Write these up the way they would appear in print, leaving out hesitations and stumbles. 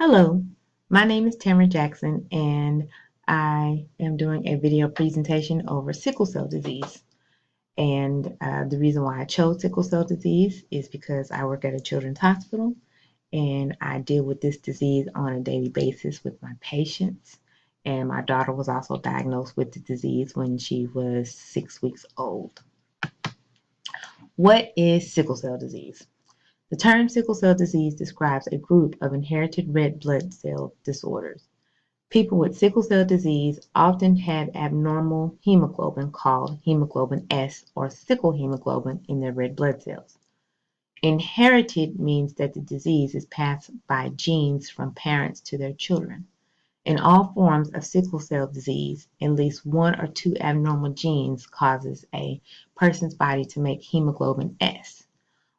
Hello, my name is Tamara Jackson, and I am doing a video presentation over sickle cell disease. And the reason why I chose sickle cell disease is because I work at a children's hospital and I deal with this disease on a daily basis with my patients. And my daughter was also diagnosed with the disease when she was 6 weeks old. What is sickle cell disease? The term sickle cell disease describes a group of inherited red blood cell disorders. People with sickle cell disease often have abnormal hemoglobin called hemoglobin S or sickle hemoglobin in their red blood cells. Inherited means that the disease is passed by genes from parents to their children. In all forms of sickle cell disease, at least one or two abnormal genes causes a person's body to make hemoglobin S.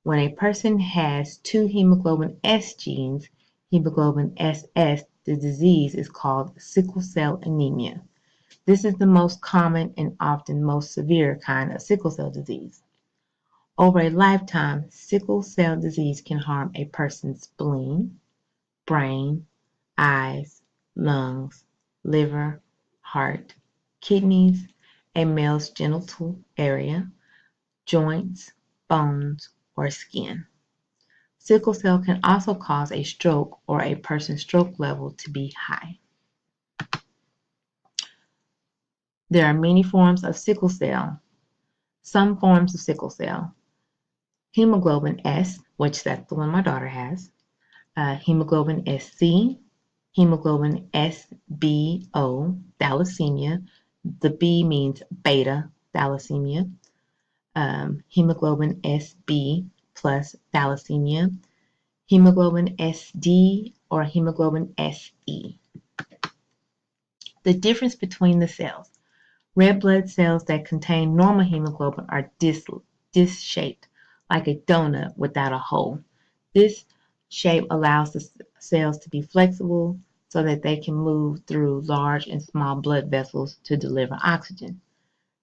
When a person has two hemoglobin S genes, hemoglobin SS, the disease is called sickle cell anemia. This is the most common and often most severe kind of sickle cell disease. Over a lifetime, sickle cell disease can harm a person's spleen, brain, eyes, lungs, liver, heart, kidneys, a male's genital area, joints, bones, or skin. Sickle cell can also cause a stroke or a person's stroke level to be high. There are many forms of sickle cell. Some forms of sickle cell. Hemoglobin S, which that's the one my daughter has. Hemoglobin SC, hemoglobin SBO, thalassemia. The B means beta thalassemia. Hemoglobin SB plus thalassemia. Hemoglobin SD or hemoglobin SE. The difference between the cells. Red blood cells that contain normal hemoglobin are disc-shaped, like a donut without a hole. This shape allows the cells to be flexible so that they can move through large and small blood vessels to deliver oxygen.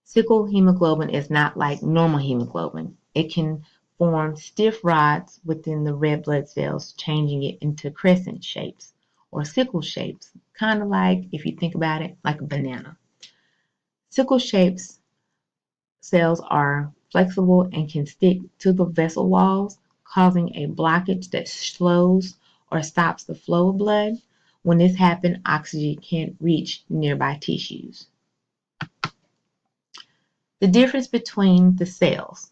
Sickle hemoglobin is not like normal hemoglobin. It can form stiff rods within the red blood cells, changing it into crescent shapes or sickle shapes, kind of like, if you think about it, like a banana. Sickle shapes cells are flexible and can stick to the vessel walls, causing a blockage that slows or stops the flow of blood. When this happens, oxygen can't reach nearby tissues. The difference between the cells.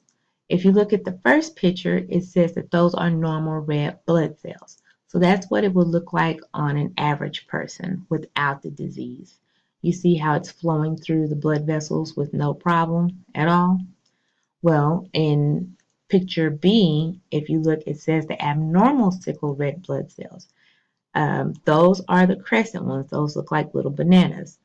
If you look at the first picture, it says that those are normal red blood cells. So that's what it would look like on an average person without the disease. You see how it's flowing through the blood vessels with no problem at all? Well, in picture B, if you look, it says the abnormal sickle red blood cells. Those are the crescent ones. Those look like little bananas.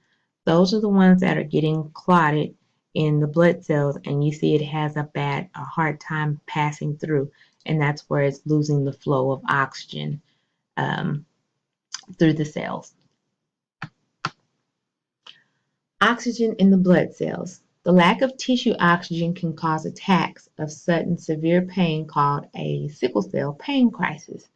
Those are the ones that are getting clotted in the blood cells, and you see it has a hard time passing through, and that's where it's losing the flow of oxygen through the cells. Oxygen in the blood cells. The lack of tissue oxygen can cause attacks of sudden severe pain called a sickle cell pain crisis.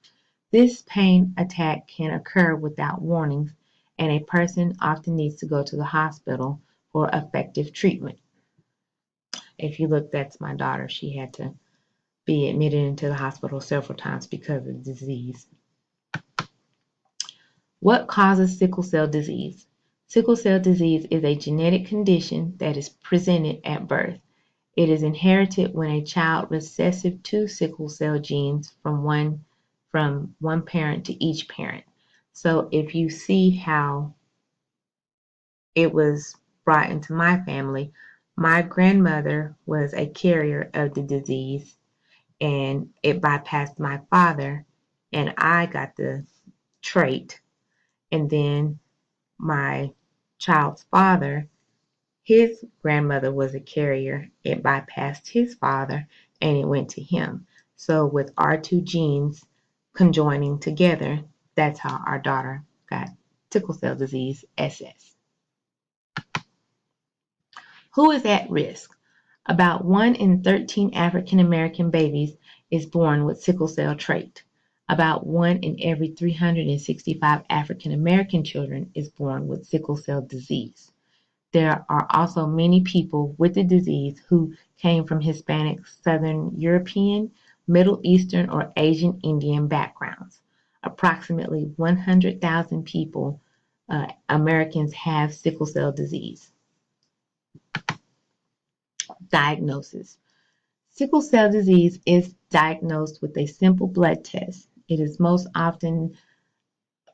This pain attack can occur without warnings, and a person often needs to go to the hospital for effective treatment. If you look, that's my daughter. She had to be admitted into the hospital several times because of the disease. What causes sickle cell disease? Sickle cell disease is a genetic condition that is presented at birth. It is inherited when a child recessive two sickle cell genes from one parent to each parent. So if you see how it was brought into my family, my grandmother was a carrier of the disease and it bypassed my father and I got the trait. And then my child's father, his grandmother was a carrier. It bypassed his father and it went to him. So with our two genes conjoining together, that's how our daughter got sickle cell disease SS. Who is at risk? About 1 in 13 African American babies is born with sickle cell trait. About 1 in every 365 African American children is born with sickle cell disease. There are also many people with the disease who came from Hispanic, Southern European, Middle Eastern, or Asian Indian backgrounds. Approximately 100,000 people, Americans, have sickle cell disease. Diagnosis. Sickle cell disease is diagnosed with a simple blood test. It is most often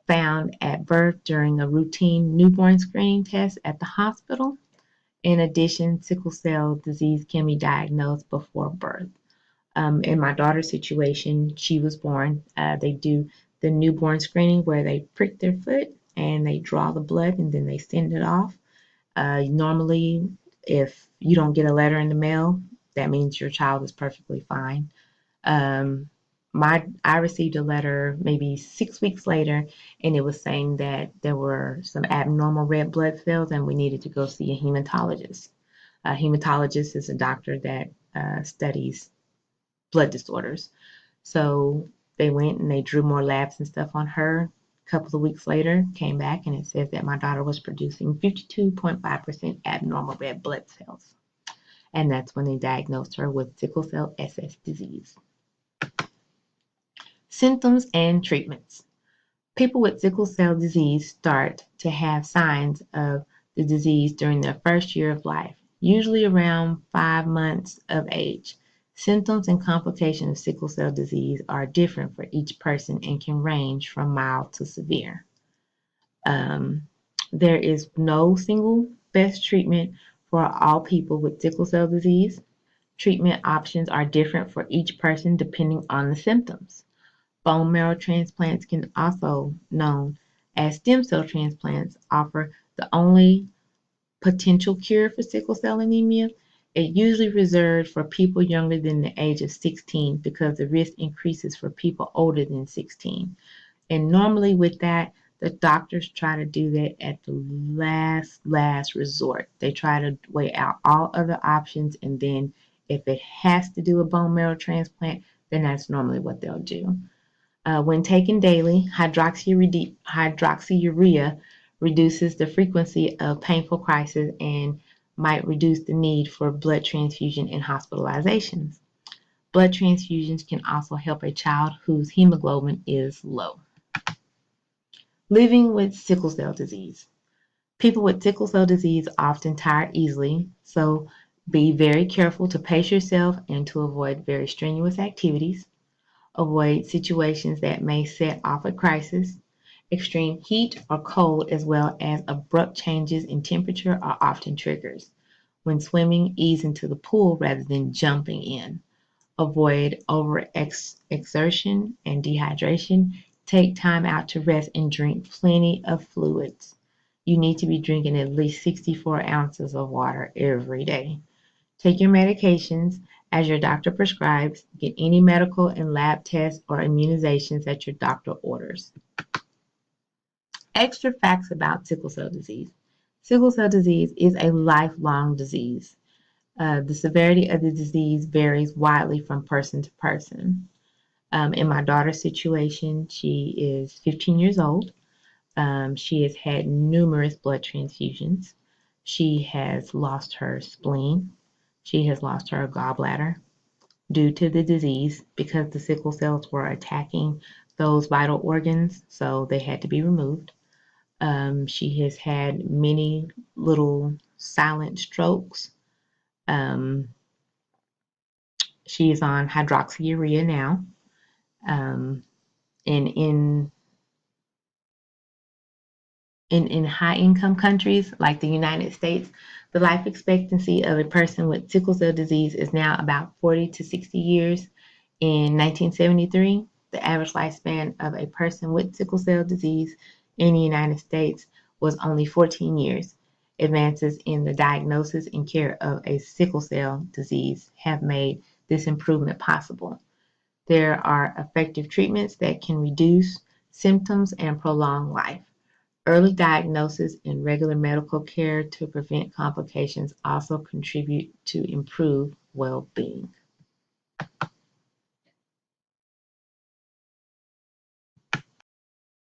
found at birth during a routine newborn screening test at the hospital. In addition, sickle cell disease can be diagnosed before birth. In my daughter's situation, she was born. They do the newborn screening where they prick their foot and they draw the blood and then they send it off. Normally, if you don't get a letter in the mail, that means your child is perfectly fine. Um, I received a letter maybe 6 weeks later, and it was saying that there were some abnormal red blood cells, and we needed to go see a hematologist. A hematologist is a doctor that studies blood disorders. So they went and they drew more labs and stuff on her. A couple of weeks later, came back and it says that my daughter was producing 52.5% abnormal red blood cells. And that's when they diagnosed her with sickle cell SS disease. Symptoms and treatments. People with sickle cell disease start to have signs of the disease during their first year of life, usually around 5 months of age. Symptoms and complications of sickle cell disease are different for each person and can range from mild to severe. Um, there is no single best treatment for all people with sickle cell disease. Treatment options are different for each person depending on the symptoms. Bone marrow transplants, can also known as stem cell transplants, offer the only potential cure for sickle cell anemia. It usually reserved for people younger than the age of 16 because the risk increases for people older than 16. And normally with that, the doctors try to do that at the last resort. They try to weigh out all other options, and then if it has to do a bone marrow transplant, then that's normally what they'll do. When taken daily, hydroxyurea reduces the frequency of painful crises and might reduce the need for blood transfusion and hospitalizations. Blood transfusions can also help a child whose hemoglobin is low. Living with sickle cell disease. People with sickle cell disease often tire easily, so be very careful to pace yourself and to avoid very strenuous activities. Avoid situations that may set off a crisis. Extreme heat or cold, as well as abrupt changes in temperature, are often triggers. When swimming, ease into the pool rather than jumping in. Avoid overexertion and dehydration. Take time out to rest and drink plenty of fluids. You need to be drinking at least 64 ounces of water every day. Take your medications as your doctor prescribes. Get any medical and lab tests or immunizations that your doctor orders. Extra facts about sickle cell disease. Sickle cell disease is a lifelong disease. The severity of the disease varies widely from person to person. In my daughter's situation, she is 15 years old. She has had numerous blood transfusions. She has lost her spleen. She has lost her gallbladder due to the disease because the sickle cells were attacking those vital organs, so they had to be removed. She has had many little silent strokes. Um, she is on hydroxyurea now. Um, and in high income countries like the United States, the life expectancy of a person with sickle cell disease is now about 40 to 60 years. In 1973, the average lifespan of a person with sickle cell disease in the United States was only 14 years. Advances in the diagnosis and care of a sickle cell disease have made this improvement possible. There are effective treatments that can reduce symptoms and prolong life. Early diagnosis and regular medical care to prevent complications also contribute to improved well-being.